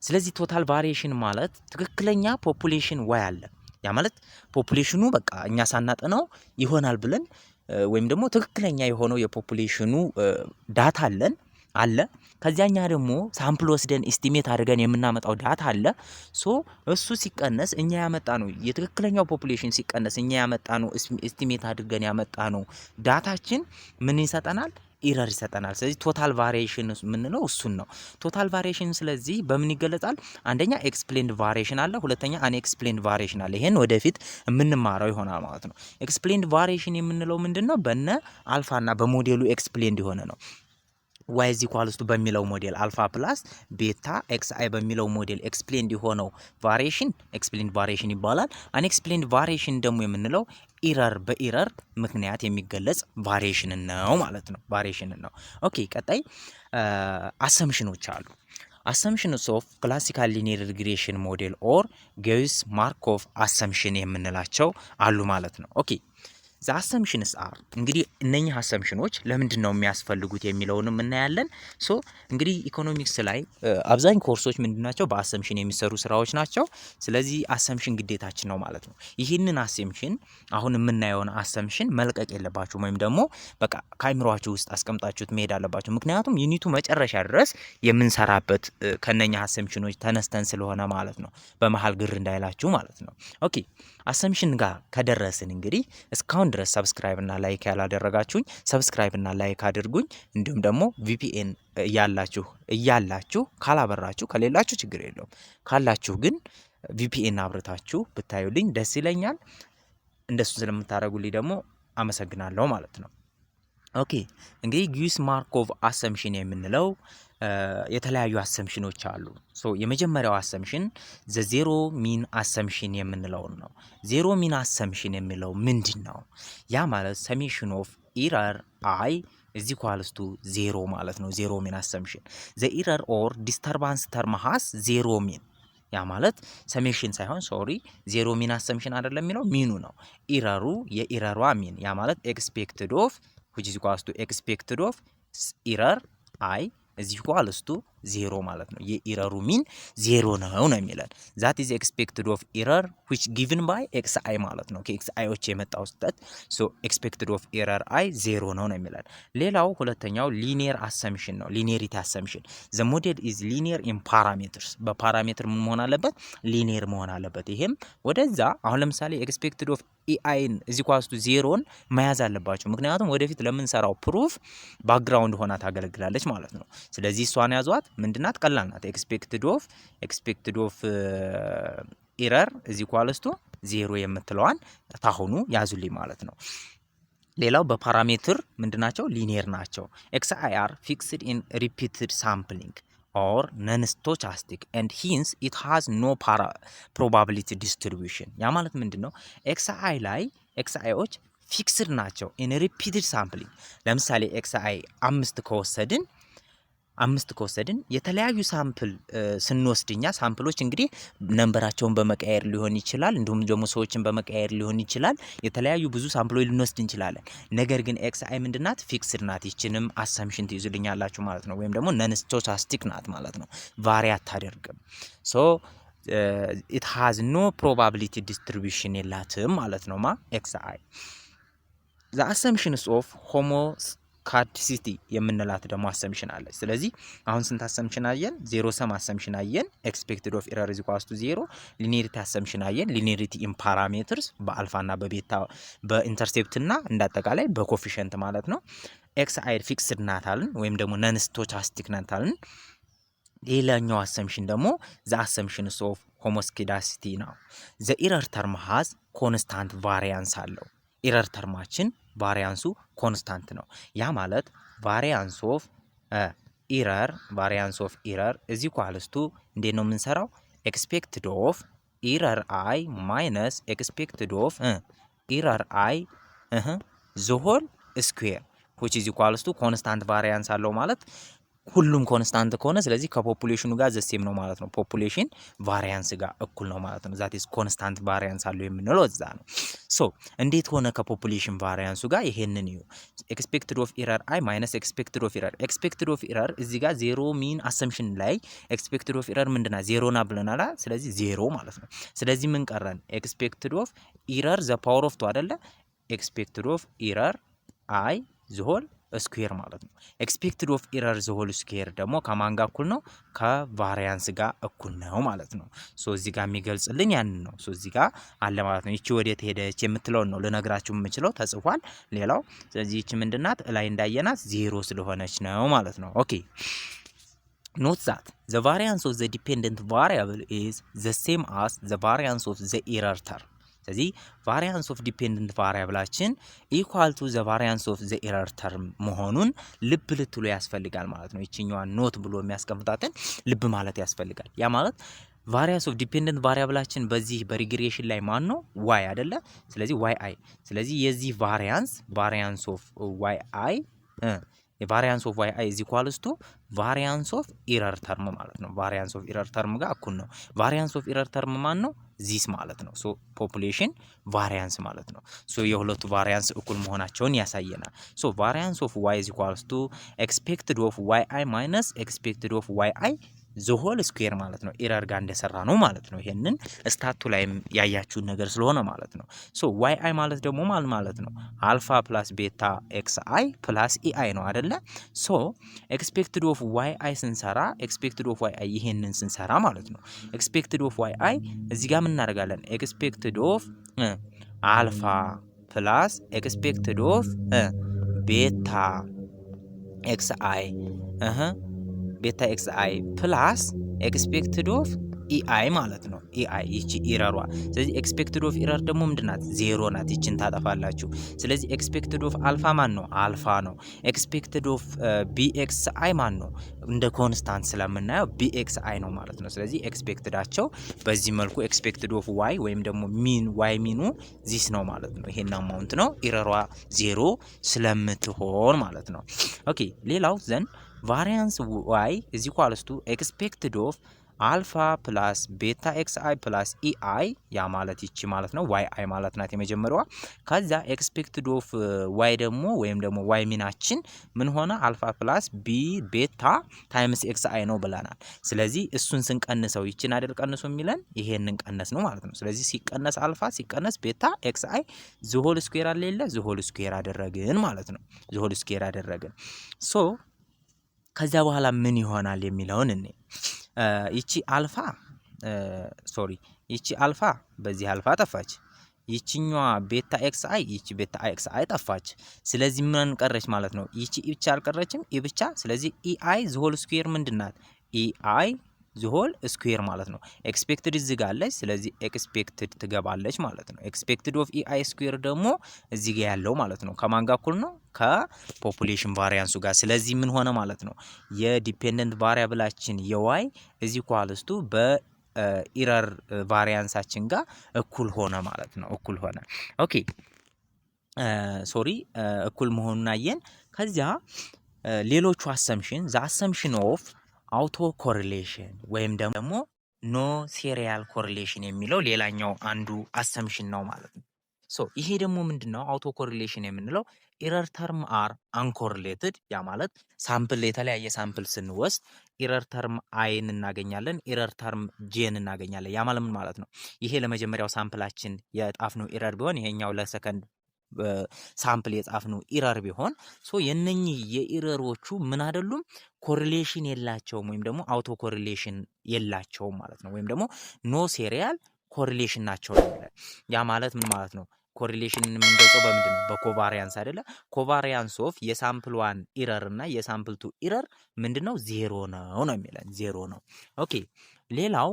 Speaker 1: ስለዚህ ቶታል ቫሪዬሽን ማለት ትክክለኛ ፖፑሌሽን ዋይ አለ። ያ ማለት ፖፑሌሽኑ በቃ እኛ ሳናጠናው ይሆናል ብለን ወይም ደግሞ ትክክለኛ የሆነው የፖፑሌሽኑ ዳታ አለ። ከዚያኛ ደግሞ ሳምፕል ወስደን ኤስቲሜት አድርገን የምናመጣው ዳታ አለ። ሶ እሱ ሲቀነስ እኛ ያመጣ ነው የትክክለኛው ፖፑሌሽን ሲቀነስ እኛ ያመጣ ነው ኤስቲሜት አድርገን ያመጣ ነው ዳታችን ምን ይሰጠናል? ኢረር ይሰጠናል። ስለዚህ ቶታል ቫሪዬሽን ምንለው እሱን ነው። ቶታል ቫሪዬሽን ስለዚህ በምን ይገለጻል? አንደኛ ኤክስፕሌንድ ቫሪዬሽን አለ፣ ሁለተኛ አንኤክስፕሌንድ ቫሪዬሽን አለ። ይሄን ወደፊት የምንማረው ይሆናል ማለት ነው። ኤክስፕሌንድ ቫሪዬሽን የምንለው ምንድነው? በነ አልፋና በሞዴሉ ኤክስፕሌንድ የሆነ ነው። ዋይ ኢዝ ኢኳልስ ቱ በሚለው ሞዴል አልፋ ፕላስ ቤታ ኤክስ አይ በሚለው ሞዴል ኤክስፕሌንድ የሆነው ቫሪዬሽን ኤክስፕሌንድ ቫሪዬሽን ይባላል። አንኤክስፕሌንድ ቫሪዬሽን ደግሞ የምንለው ኢረር በኢረር ምክንያት የሚገለጽ ቫሪዬሽን ነው ማለት ነው። ቫሪዬሽን ነው። ኦኬ ቀጣይ አሰምሽኖች አሉ። አሰምሽንስ ኦፍ ክላሲካል ሊኒየር ሪግሬሽን ሞዴል ኦር ጌውስ ማርኮቭ አሰምሽን የምንላቸው አሉ ማለት ነው። ኦኬ ዘ አሰምሽንስ አር እንግዲህ እነኚህ አሰምሽኖች ለምንድን ነው የሚያስፈልጉት የሚለውንም እናያለን። ሶ እንግዲህ ኢኮኖሚክስ ላይ አብዛኝ ኮርሶች ምንድናቸው በአሰምሽን የሚሰሩ ስራዎች ናቸው። ስለዚህ አሰምሽን ግዴታችን ነው ማለት ነው። ይህንን አሰምሽን አሁን የምናየውን አሰምሽን መልቀቅ የለባችሁም ወይም ደግሞ በቃ ከአይምሯችሁ ውስጥ አስቀምጣችሁት መሄድ አለባችሁ። ምክንያቱም ዩኒቱ መጨረሻ ድረስ የምንሰራበት ከነኛ አሰምሽኖች ተነስተን ስለሆነ ማለት ነው። በመሃል ግር እንዳይላችሁ ማለት ነው። ኦኬ አሰምሽን ጋር ከደረስን እንግዲህ እስካሁን ድረስ ሰብስክራይብ እና ላይክ ያላደረጋችሁኝ ሰብስክራይብ እና ላይክ አድርጉኝ። እንዲሁም ደግሞ ቪፒኤን እያላችሁ ካላበራችሁ ከሌላችሁ ችግር የለውም። ካላችሁ ግን ቪፒኤን አብርታችሁ ብታዩልኝ ደስ ይለኛል። እንደሱ ስለምታደርጉልኝ ደግሞ አመሰግናለሁ ማለት ነው። ኦኬ እንግዲህ ጊዩስ ማርኮቭ አሰምሽን የምንለው የተለያዩ አሰምሽኖች አሉ። ሶ የመጀመሪያው አሰምሽን ዘ ዜሮ ሚን አሰምሽን የምንለውን ነው። ዜሮ ሚን አሰምሽን የሚለው ምንድን ነው? ያ ማለት ሰሜሽን ኦፍ ኢረር አይ እዚህ ኳልስቱ ዜሮ ማለት ነው። ዜሮ ሚን አሰምሽን ዘ ኢረር ኦር ዲስተርባንስ ተርም ሃስ ዜሮ ሚን ያ ማለት ሰሜሽን ሳይሆን ሶሪ ዜሮ ሚን አሰምሽን አይደለም የሚለው ሚኑ ነው። ኢረሩ የኢረሯ ሚን ያ ማለት ኤክስፔክትድ ኦፍ which is equals to expected of error I is equals to ዜሮ ማለት ነው። የኢረሩ ሚን ዜሮ ነው የሚለን that is expected of error which given by xi ማለት ነው። ከxiዎች የመጣው ስህተት so expected of error I ዜሮ ነው የሚለን። ሌላው ሁለተኛው ሊኒየር አሰምሽን ነው። ሊኒየሪቲ አሰምሽን the model is linear in parameters በፓራሜትር ምን መሆን አለበት? ሊኒየር መሆን አለበት። ይሄም ወደዛ አሁን ለምሳሌ expected of ኢአይን እዚህ ኳስቱ ዜሮን መያዝ አለባችሁ። ምክንያቱም ወደፊት ለምንሰራው ፕሩፍ ባክግራውንድ ሆና ታገለግላለች ማለት ነው። ስለዚህ እሷን ያዟት። ምንድናት? ቀላል ናት። ኤክስፔክትድ ኦፍ ኢረር እዚህ ኳልስቱ ዜሮ የምትለዋን ታሁኑ ያዙልኝ ማለት ነው። ሌላው በፓራሜትር ምንድናቸው? ሊኒየር ናቸው። ኤክስአይአር ፊክስድ ኢን ሪፒትድ ሳምፕሊንግ or non-stochastic and hence it has no probability distribution ያ ማለት ምንድነው? ኤክስአይ ላይ ኤክስአይዎች ፊክስድ ናቸው in repeated sampling ለምሳሌ ኤክስአይ አምስት ከወሰድን የተለያዩ ሳምፕል ስንወስድኛ ሳምፕሎች እንግዲህ ነምበራቸውን በመቀየር ሊሆን ይችላል፣ እንዲሁም ደግሞ ሰዎችን በመቀየር ሊሆን ይችላል። የተለያዩ ብዙ ሳምፕሎች ልንወስድ እንችላለን። ነገር ግን ኤክስአይ ምንድናት? ፊክስድ ናት። ይችንም አሰምሽን ትይዙልኛላችሁ ማለት ነው። ወይም ደግሞ ነን ስቶቻስቲክ ናት ማለት ነው። ቫሪ አታደርግም። ሶ ኢት ሃዝ ኖ ፕሮባቢሊቲ ዲስትሪቢዩሽን የላትም ማለት ነው። ኤክስአይ ዘ አሰምሽንስ ኦፍ ሆሞስካድሲቲ የምንላት ደግሞ አሰምሽን አለች። ስለዚህ አሁን ስንት አሰምሽን አየን? ዜሮ ሰም አሰምሽን አየን። ኤክስፔክትድ ኦፍ ኢረር ኢዝ ኢኳልስ ቱ ዜሮ። ሊኒየሪቲ አሰምሽን አየን። ሊኒየሪቲ ኢን ፓራሜትርስ በአልፋና በቤታ በኢንተርሴፕት እና እንዳጠቃላይ በኮፊሸንት ማለት ነው። ኤክስአይ ፊክስድ ናታልን ወይም ደግሞ ነን ስቶቻስቲክ ናታልን። ሌላኛው አሰምሽን ደግሞ ዘ አሰምሽንስ ኦፍ ሆሞስኪዳሲቲ ነው። ዘ ኢረር ተርም ሃዝ ኮንስታንት ቫሪያንስ አለው። ኢረር ተርማችን ቫሪያንሱ ኮንስታንት ነው። ያ ማለት ቫሪያንስ ኦፍ ኢረር እዚ ኳልስቱ እንዴት ነው የምንሰራው? ኤክስፔክትድ ኦፍ ኢረር አይ ማይነስ ኤክስፔክትድ ኦፍ ኢረር አይ ዘሆል ስኩዌር which is equals to ኮንስታንት ቫሪያንስ አለው ማለት ሁሉም ኮንስታንት ከሆነ ስለዚህ ከፖፑሌሽኑ ጋር ዘሴም ነው ማለት ነው። ፖፑሌሽን ቫሪያንስ ጋር እኩል ነው ማለት ነው። ዛት ኢዝ ኮንስታንት ቫሪያንስ አለው የምንለው እዛ ነው። ሶ እንዴት ሆነ ከፖፑሌሽን ቫሪያንሱ ጋር? ይሄንን እዩ። ኤክስፔክትድ ኦፍ ኢረር አይ ማይነስ ኤክስፔክትድ ኦፍ ኢረር እዚህ ጋር ዜሮ ሚን አሰምሽን ላይ ኤክስፔክትድ ኦፍ ኢረር ምንድና ዜሮ ና ብለናል። ስለዚህ ዜሮ ማለት ነው። ስለዚህ ምን ቀረን? ኤክስፔክትድ ኦፍ ኢረር ዘ ፓወር ኦፍ ቱ አይደለ? ኤክስፔክትድ ኦፍ ኢረር አይ ዘሆል ስኩዌር ማለት ነው። ኤክስፔክትድ ኦፍ ኢረር ዘሆል ስኩዌር ደግሞ ከማን ጋር እኩል ነው? ከቫሪያንስ ጋር እኩል ነው ማለት ነው። ሶ እዚህ ጋር የሚገልጽልኝ ያንን ነው። ሶ እዚህ ጋር አለ ማለት ነው። ይቺ ወዴት ሄደች የምትለውን ነው ልነግራችሁ የምችለው፣ ተጽፏል ሌላው። ስለዚህ ይቺ ምንድናት? ላይ እንዳየናት ዜሮ ስለሆነች ነው ማለት ነው። ኦኬ ኖት ዛት ዘ ቫሪያንስ ኦፍ ዘ ዲፔንደንት ቫሪያብል ኢዝ ዘ ሴም አስ ዘ ቫሪያንስ ኦፍ ዘ ኢረር ተርም። ስለዚህ ቫሪያንስ ኦፍ ዲፔንደንት ቫሪያብላችን ኢኳል ቱ ዘ ቫሪያንስ ኦፍ ዘ ኢረር ተርም መሆኑን ልብ ልትሉ ያስፈልጋል ማለት ነው። ይችኛዋን ኖት ብሎ የሚያስቀምጣትን ልብ ማለት ያስፈልጋል። ያ ማለት ቫሪያንስ ኦፍ ዲፔንደንት ቫሪያብላችን በዚህ በሪግሬሽን ላይ ማን ነው? ዋይ አይደለ? ስለዚህ ዋይ አይ። ስለዚህ የዚህ ቫሪያንስ ኦፍ ዋይ አይ variance of yi is equals to variance of error term ማለት ነው። variance of error term ጋር እኩል ነው። variance of error term ማን ነው? ዚስ ማለት ነው። ሶ ፖፑሌሽን ቫሪያንስ ማለት ነው። ሶ የሁለቱ ቫሪያንስ እኩል መሆናቸውን ያሳየናል። ሶ ቫሪያንስ ኦፍ y is equals to expected of yi minus expected of yi ዘሆል ስኩዌር ማለት ነው። ኤረር ጋር እንደሰራ ነው ማለት ነው። ይሄንን ስታቱ ላይም ያያችሁን ነገር ስለሆነ ማለት ነው። ሶ ዋይ አይ ማለት ደግሞ ማለት ነው አልፋ ፕላስ ቤታ ኤክስ አይ ፕላስ ኢ አይ ነው አይደለ? ሶ ኤክስፔክትድ ኦፍ ዋይ አይ ስንሰራ ኤክስፔክትድ ኦፍ ዋይ አይ ይሄንን ስንሰራ ማለት ነው ኤክስፔክትድ ኦፍ ዋይ አይ እዚህ ጋር ምን እናደርጋለን? ኤክስፔክትድ ኦፍ አልፋ ፕላስ ኤክስፔክትድ ኦፍ ቤታ ኤክስ አይ ቤታ ኤክስ አይ ፕላስ ኤክስፔክትድ ኦፍ ኢአይ ማለት ነው። ኢአይ ይቺ ኢረሯ። ስለዚህ ኤክስፔክትድ ኦፍ ኢረር ደግሞ ምንድናት? ዜሮ ናት። ይችን ታጠፋላችሁ። ስለዚህ ኤክስፔክትድ ኦፍ አልፋ ማን ነው? አልፋ ነው። ኤክስፔክትድ ኦፍ ቢኤክስ አይ ማን ነው? እንደ ኮንስታንት ስለምናየው ቢኤክስ አይ ነው ማለት ነው። ስለዚህ ኤክስፔክትዳቸው በዚህ መልኩ ኤክስፔክትድ ኦፍ ዋይ ወይም ደግሞ ሚን ዋይ ሚኑ ዚስ ነው ማለት ነው። ይሄን አማውንት ነው ኢረሯ ዜሮ ስለምትሆን ማለት ነው። ኦኬ ሌላው ዘን variance y is equals to expected of አልፋ ፕላስ ቤታ ኤክስ አይ ፕላስ ኢ አይ ያ ማለት ይቺ ማለት ነው ዋይ አይ ማለት ናት የመጀመሪያዋ። ከዛ ኤክስፔክትድ ኦፍ ዋይ ደግሞ ወይም ደግሞ ዋይ ሚናችን ምን ሆነ? አልፋ ፕላስ ቢ ቤታ ታይምስ ኤክስ አይ ነው ብለናል። ስለዚህ እሱን ስንቀንሰው ይችን አይደል ቀንሶ የሚለን ይሄንን ቀነስ ነው ማለት ነው። ስለዚህ ሲቀነስ አልፋ ሲቀነስ ቤታ ኤክስ አይ ዘሆል ስኩዌር አለ የለ ዘሆል ስኩዌር አደረግን ማለት ነው። ዘሆል ስኩዌር አደረግን። ሶ ከዛ በኋላ ምን ይሆናል የሚለውን እኔ ይቺ አልፋ ይቺ አልፋ በዚህ አልፋ ጠፋች። ይቺኛዋ ቤታ ኤክስ አይ ይቺ ቤታ ኤክስ አይ ጠፋች። ስለዚህ ምን ቀረች ማለት ነው? ይቺ ኢ ብቻ አልቀረችም፣ ኢ ብቻ። ስለዚህ ኢ አይ ዘሆል ስኩዌር ምንድናት? ኢ አይ ዘሆል ስኩዌር ማለት ነው። ኤክስፔክትድ እዚህ ጋር አለች። ስለዚህ ኤክስፔክትድ ትገባለች ማለት ነው። ኤክስፔክትድ ኦፍ ኢ አይ ስኩዌር ደግሞ እዚህ ጋር ያለው ማለት ነው። ከማን ጋር እኩል ነው? ከፖፑሌሽን ቫሪያንሱ ጋር። ስለዚህ ምን ሆነ ማለት ነው? የዲፔንደንት ቫሪያብላችን የዋይ እዚ ኳልስቱ በኢረር ቫሪያንሳችን ጋር እኩል ሆነ ማለት ነው። እኩል ሆነ። ኦኬ እኩል መሆኑን አየን። ከዚያ ሌሎቹ አሰምሽን ዘ አሰምሽን ኦፍ አውቶ ኮሪሌሽን ወይም ደግሞ ኖ ሴሪያል ኮሪሌሽን የሚለው ሌላኛው አንዱ አሰምሽን ነው ማለት ነው። ሶ ይሄ ደግሞ ምንድነው? አውቶ ኮሪሌሽን የምንለው ኢረር ተርም አር አንኮሪሌትድ፣ ያ ማለት ሳምፕል የተለያየ ሳምፕል ስንወስድ ኢረር ተርም አይን እናገኛለን፣ ኢረር ተርም ጄን እናገኛለን። ያ ማለት ምን ማለት ነው? ይሄ ለመጀመሪያው ሳምፕላችን የጣፍነው ኢረር ቢሆን ይሄኛው ለሰከንድ ሳምፕል የጻፍነው ኢረር ቢሆን የነኚህ የኢረሮቹ ምን አይደሉም ኮሪሌሽን የላቸውም ወይም ደግሞ አውቶ ኮሪሌሽን የላቸውም ማለት ነው። ወይም ደግሞ ኖ ሴሪያል ኮሪሌሽን ናቸው ነው። ያ ማለት ምን ማለት ነው? ኮሪሌሽን የምንገልጸው በምንድን ነው? በኮቫሪያንስ አይደለ? ኮቫሪያንስ ኦፍ የሳምፕል ዋን ኢረር እና የሳምፕል ቱ ኢረር ምንድነው? ዜሮ ነው የሚለን ዜሮ ነው። ኦኬ ሌላው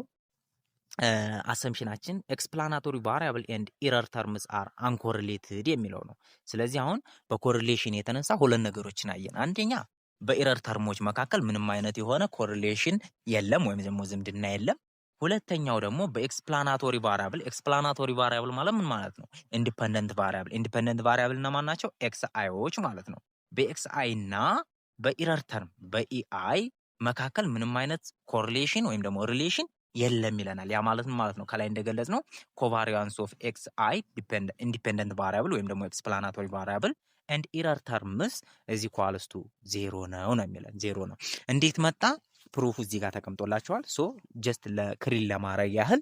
Speaker 1: አሰምሽናችን ኤክስፕላናቶሪ ቫሪያብል ኤንድ ኢረር ተርምስ አር አንኮሪሌትድ የሚለው ነው። ስለዚህ አሁን በኮሪሌሽን የተነሳ ሁለት ነገሮችን አየን። አንደኛ በኢረር ተርሞች መካከል ምንም አይነት የሆነ ኮሪሌሽን የለም ወይም ደግሞ ዝምድና የለም። ሁለተኛው ደግሞ በኤክስፕላናቶሪ ቫሪያብል፣ ኤክስፕላናቶሪ ቫሪያብል ማለት ምን ማለት ነው? ኢንዲፔንደንት ቫሪያብል። ኢንዲፔንደንት ቫሪያብል እነማን ናቸው? ኤክስ አይዎች ማለት ነው። በኤክስ አይ እና በኢረር ተርም በኢአይ መካከል ምንም አይነት ኮሪሌሽን ወይም ደግሞ ሪሌሽን የለም ይለናል። ያ ማለት ማለት ነው ከላይ እንደገለጽ ነው ኮቫሪያንስ ኦፍ ኤክስ አይ ኢንዲፔንደንት ቫሪያብል ወይም ደግሞ ኤክስፕላናቶሪ ቫሪያብል ኤንድ ኢረር ተርምስ እዚ ኳልስቱ ዜሮ ነው የሚለን ዜሮ ነው። እንዴት መጣ? ፕሩፍ እዚህ ጋር ተቀምጦላችኋል። ሶ ጀስት ለክሪል ለማድረግ ያህል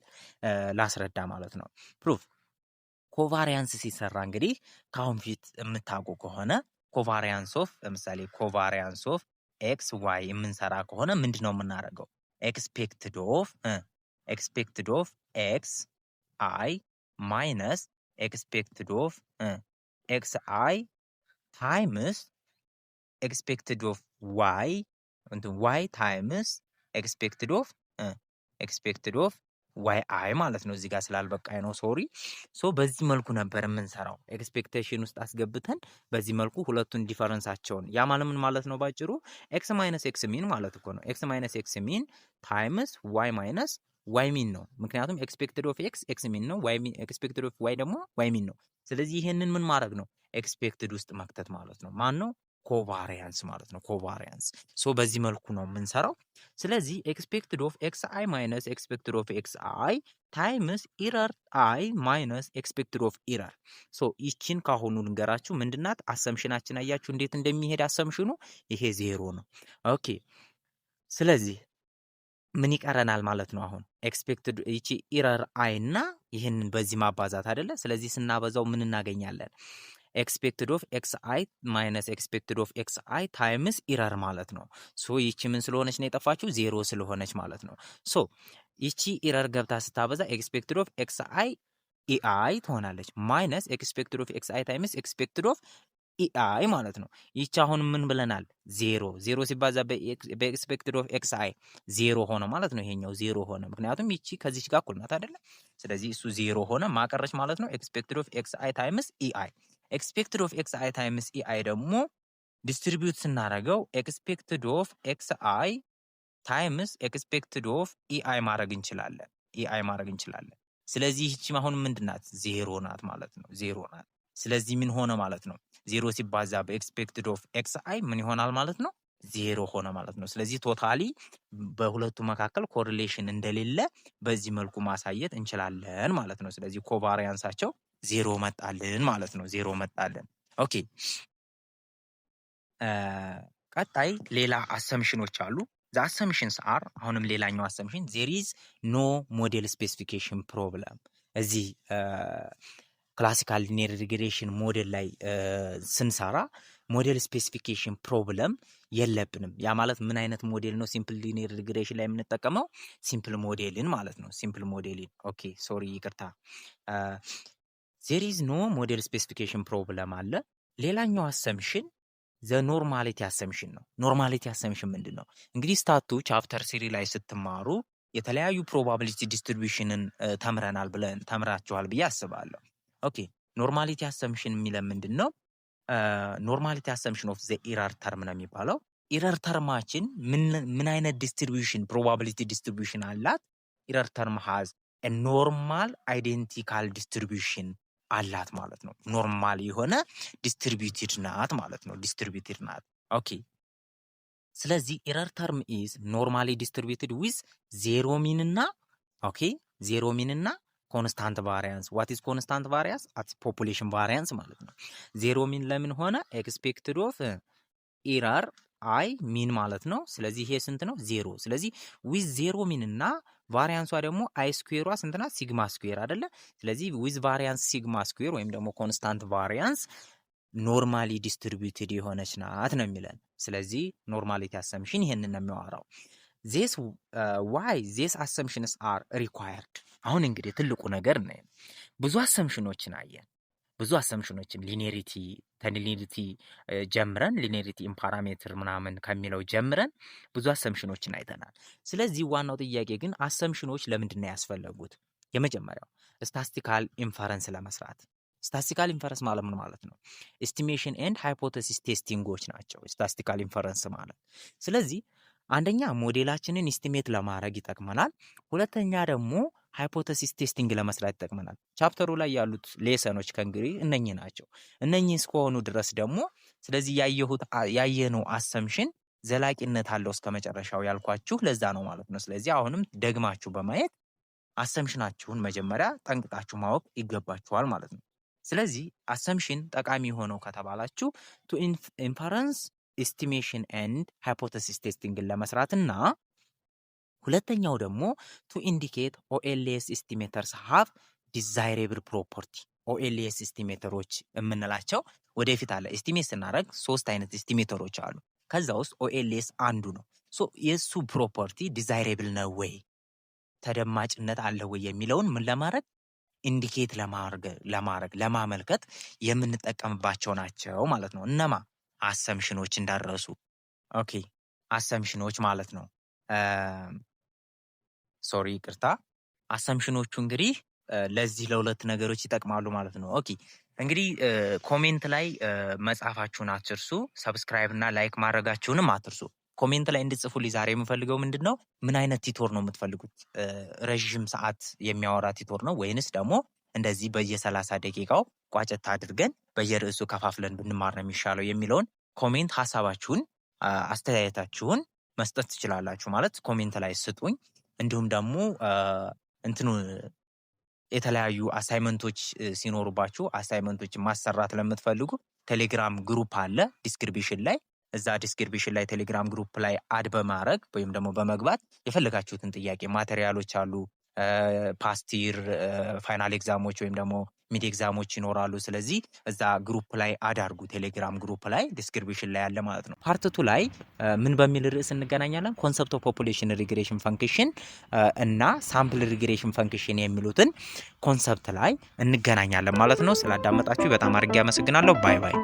Speaker 1: ላስረዳ ማለት ነው። ፕሩፍ ኮቫሪያንስ ሲሰራ እንግዲህ ከአሁን ፊት የምታውቁ ከሆነ ኮቫሪያንስ ኦፍ ለምሳሌ ኮቫሪያንስ ኦፍ ኤክስ ዋይ የምንሰራ ከሆነ ምንድን ነው የምናደርገው? expected of x I minus expected of x I times expected of y y times expected of ዋይ አይ ማለት ነው። እዚህ ጋር ስላልበቃኝ ነው ሶሪ። በዚህ መልኩ ነበር የምንሰራው ኤክስፔክቴሽን ውስጥ አስገብተን በዚህ መልኩ ሁለቱን ዲፈረንሳቸውን ያ ማለት ምን ማለት ነው? ባጭሩ ኤክስ ማይነስ ኤክስ ሚን ማለት እኮ ነው። ኤክስ ማይነስ ኤክስ ሚን ታይምስ ዋይ ማይነስ ዋይ ሚን ነው። ምክንያቱም ኤክስፔክትድ ኦፍ ኤክስ ኤክስ ሚን ነው፣ ዋይ ሚን ኤክስፔክትድ ኦፍ ዋይ ደግሞ ዋይ ሚን ነው። ስለዚህ ይሄንን ምን ማድረግ ነው? ኤክስፔክትድ ውስጥ መክተት ማለት ነው። ማን ነው? ኮቫሪያንስ ማለት ነው። ኮቫሪያንስ ሶ በዚህ መልኩ ነው የምንሰራው። ስለዚህ ኤክስፔክትድ ኦፍ ኤክስ አይ ማይነስ ኤክስፔክትድ ኦፍ ኤክስ አይ ታይምስ ኢረር አይ ማይነስ ኤክስፔክትድ ኦፍ ኢረር። ሶ ይችን ካሁኑ ልንገራችሁ ምንድናት? አሰምሽናችን አያችሁ እንዴት እንደሚሄድ አሰምሽኑ ይሄ ዜሮ ነው። ኦኬ ስለዚህ ምን ይቀረናል ማለት ነው? አሁን ኤክስፔክትድ ይቺ ኢረር አይ እና ይህንን በዚህ ማባዛት አይደለ? ስለዚህ ስናበዛው ምን እናገኛለን? ኤክስፔክትድ ኦፍ ኤክስ አይ ማይነስ ኤክስፔክትድ ኦፍ ኤክስ አይ ታይምስ ኢረር ማለት ነው። ሶ ይቺ ምን ስለሆነች ነው የጠፋችው? ዜሮ ስለሆነች ማለት ነው። ሶ ይቺ ኢረር ገብታ ስታበዛ ኤክስፔክትድ ኦፍ ኤክስ አይ ኢአይ ትሆናለች ማይነስ ኤክስፔክትድ ኦፍ ኤክስ አይ ታይምስ ኤክስፔክትድ ኦፍ ኢአይ ማለት ነው። ይቺ አሁን ምን ብለናል? ዜሮ ዜሮ ሲባዛ በኤክስፔክትድ ኦፍ ኤክስ አይ ዜሮ ሆነ ማለት ነው። ይሄኛው ዜሮ ሆነ ምክንያቱም ይቺ ከዚች ጋር እኩል ናት አይደለ? ስለዚህ እሱ ዜሮ ሆነ ማቀረች ማለት ነው። ኤክስፔክትድ ኦፍ ኤክስ አይ ታይምስ ኢአይ ኤክስፔክትድ ኦፍ ኤክስ አይ ታይምስ ኢአይ ደግሞ ዲስትሪቢዩት ስናደርገው ኤክስፔክትድ ኦፍ ኤክስ አይ ታይምስ ኤክስፔክትድ ኦፍ ኢአይ ማድረግ እንችላለን። ኢአይ ማድረግ እንችላለን። ስለዚህ ይቺ አሁን ምንድናት? ዜሮ ናት ማለት ነው። ዜሮ ናት። ስለዚህ ምን ሆነ ማለት ነው? ዜሮ ሲባዛ በኤክስፔክትድ ኦፍ ኤክስ አይ ምን ይሆናል ማለት ነው? ዜሮ ሆነ ማለት ነው። ስለዚህ ቶታሊ በሁለቱ መካከል ኮሪሌሽን እንደሌለ በዚህ መልኩ ማሳየት እንችላለን ማለት ነው። ስለዚህ ኮቫሪያንሳቸው ዜሮ መጣልን ማለት ነው። ዜሮ መጣልን። ኦኬ ቀጣይ ሌላ አሰምሽኖች አሉ። the assumptions are አሁንም ሌላኛው አሰምሽን there is no model specification problem። እዚህ ክላሲካል ሊኒየር ሪግሬሽን ሞዴል ላይ ስንሰራ ሞዴል ስፔሲፊኬሽን ፕሮብለም የለብንም። ያ ማለት ምን አይነት ሞዴል ነው? ሲምፕል ሊኒየር ሪግሬሽን ላይ የምንጠቀመው ሲምፕል ሞዴልን ማለት ነው። ሲምፕል ሞዴልን። ኦኬ ሶሪ ይቅርታ። there is no model specification problem አለ። ሌላኛው አሰምሽን ዘ ኖርማሊቲ አሰምሽን ነው። ኖርማሊቲ አሰምሽን ምንድን ነው? እንግዲህ ስታቱ ቻፕተር 3 ላይ ስትማሩ የተለያዩ ፕሮባቢሊቲ ዲስትሪቢዩሽንን ተምረናል ብለን ተምራችኋል ብዬ አስባለሁ። ኦኬ ኖርማሊቲ አሰምሽን የሚለው ምንድን ነው? ኖርማሊቲ አሰምሽን ኦፍ ዘ ኢረር ተርም ነው የሚባለው። ኢረር ተርማችን ምን አይነት ዲስትሪቢዩሽን ፕሮባቢሊቲ ዲስትሪቢዩሽን አላት? ኢረር ተርም ሃዝ ኖርማል አይዴንቲካል ዲስትሪቢዩሽን አላት ማለት ነው። ኖርማል የሆነ ዲስትሪቢዩትድ ናት ማለት ነው። ዲስትሪቢዩትድ ናት። ኦኬ ስለዚህ ኢረር ተርም ኢዝ ኖርማሊ ዲስትሪቢዩትድ ዊዝ ዜሮ ሚን እና ኦኬ ዜሮ ሚን እና ኮንስታንት ቫሪያንስ። ዋት ኢዝ ኮንስታንት ቫሪያንስ? አት ፖፑሌሽን ቫሪያንስ ማለት ነው። ዜሮ ሚን ለምን ሆነ? ኤክስፔክትድ ኦፍ ኢረር አይ ሚን ማለት ነው። ስለዚህ ይሄ ስንት ነው? ዜሮ። ስለዚህ ዊዝ ዜሮ ሚን እና ቫሪያንሷ ደግሞ አይ ስኩዌሯ ስንት ናት? ሲግማ ስኩዌር አይደለ? ስለዚህ ዊዝ ቫሪያንስ ሲግማ ስኩዌር ወይም ደግሞ ኮንስታንት ቫሪያንስ ኖርማሊ ዲስትሪቢዩትድ የሆነች ናት ነው የሚለን። ስለዚህ ኖርማሊቲ አሰምሽን ይሄንን ነው የሚያወራው። ዚስ ዋይ ዚስ አሰምሽንስ አር ሪኳየርድ። አሁን እንግዲህ ትልቁ ነገር ነው። ብዙ አሰምሽኖችን አየን። ብዙ አሰምሽኖችን ሊኒየሪቲ ተሊኒሪቲ ጀምረን ሊኒየሪቲ ኢምፓራሜትር ምናምን ከሚለው ጀምረን ብዙ አሰምሽኖችን አይተናል። ስለዚህ ዋናው ጥያቄ ግን አሰምሽኖች ለምንድን ነው ያስፈለጉት? የመጀመሪያው ስታቲስቲካል ኢንፈረንስ ለመስራት። ስታቲስቲካል ኢንፈረንስ ማለት ምን ማለት ነው? ኤስቲሜሽን ኤንድ ሃይፖቴሲስ ቴስቲንጎች ናቸው ስታቲስቲካል ኢንፈረንስ ማለት። ስለዚህ አንደኛ ሞዴላችንን ኢስቲሜት ለማድረግ ይጠቅመናል። ሁለተኛ ደግሞ ሃይፖቴሲስ ቴስቲንግ ለመስራት ይጠቅመናል። ቻፕተሩ ላይ ያሉት ሌሰኖች ከእንግዲህ እነኚህ ናቸው። እነኚህ እስከሆኑ ድረስ ደግሞ ስለዚህ ያየነው አሰምሽን ዘላቂነት አለው እስከ መጨረሻው ያልኳችሁ ለዛ ነው ማለት ነው። ስለዚህ አሁንም ደግማችሁ በማየት አሰምሽናችሁን መጀመሪያ ጠንቅቃችሁ ማወቅ ይገባችኋል ማለት ነው። ስለዚህ አሰምሽን ጠቃሚ ሆነው ከተባላችሁ ቱ ኢንፈረንስ ኤስቲሜሽን ኤንድ ሃይፖቴሲስ ቴስቲንግን ለመስራትና ሁለተኛው ደግሞ ቱ ኢንዲኬት ኦኤልኤስ ኤስቲሜተርስ ሃቭ ዲዛይሬብል ፕሮፐርቲ። ኦኤልኤስ ኤስቲሜተሮች የምንላቸው ወደፊት አለ። ኤስቲሜት ስናደርግ 3 አይነት ኤስቲሜተሮች አሉ። ከዛ ውስጥ ኦኤልኤስ አንዱ ነው። ሶ የሱ ፕሮፐርቲ ዲዛይሬብል ነው ወይ ተደማጭነት አለ ወይ የሚለውን ምን ለማድረግ ኢንዲኬት ለማድረግ ለማመልከት የምንጠቀምባቸው ናቸው ማለት ነው። እነማ አሰምሽኖች እንዳረሱ። ኦኬ አሰምሽኖች ማለት ነው። ሶሪ ይቅርታ። አሰምሽኖቹ እንግዲህ ለዚህ ለሁለት ነገሮች ይጠቅማሉ ማለት ነው። ኦኬ እንግዲህ ኮሜንት ላይ መጻፋችሁን አትርሱ። ሰብስክራይብ እና ላይክ ማድረጋችሁንም አትርሱ። ኮሜንት ላይ እንድጽፉልኝ ዛሬ የምፈልገው ምንድነው? ምን አይነት ቲቶር ነው የምትፈልጉት? ረዥም ሰዓት የሚያወራ ቲቶር ነው ወይንስ ደግሞ እንደዚህ በየ30 ደቂቃው ቋጨት አድርገን በየርዕሱ ከፋፍለን ብንማር ነው የሚሻለው የሚለውን ኮሜንት ሀሳባችሁን አስተያየታችሁን መስጠት ትችላላችሁ። ማለት ኮሜንት ላይ ስጡኝ። እንዲሁም ደግሞ እንትኑ የተለያዩ አሳይመንቶች ሲኖሩባችሁ አሳይመንቶችን ማሰራት ለምትፈልጉ ቴሌግራም ግሩፕ አለ ዲስክሪፕሽን ላይ። እዛ ዲስክሪፕሽን ላይ ቴሌግራም ግሩፕ ላይ አድ በማድረግ ወይም ደግሞ በመግባት የፈለጋችሁትን ጥያቄ ማቴሪያሎች አሉ። ፓስቲር ፋይናል ኤግዛሞች ወይም ደግሞ ሚድ ኤግዛሞች ይኖራሉ። ስለዚህ እዛ ግሩፕ ላይ አድ አድርጉ። ቴሌግራም ግሩፕ ላይ ዲስክሪፕሽን ላይ ያለ ማለት ነው። ፓርት 2 ላይ ምን በሚል ርዕስ እንገናኛለን? ኮንሰፕት ኦፍ ፖፑሌሽን ሪግሬሽን ፈንክሽን እና ሳምፕል ሪግሬሽን ፈንክሽን የሚሉትን ኮንሰፕት ላይ እንገናኛለን ማለት ነው። ስላዳመጣችሁ በጣም አድርጌ አመሰግናለሁ። ባይ ባይ።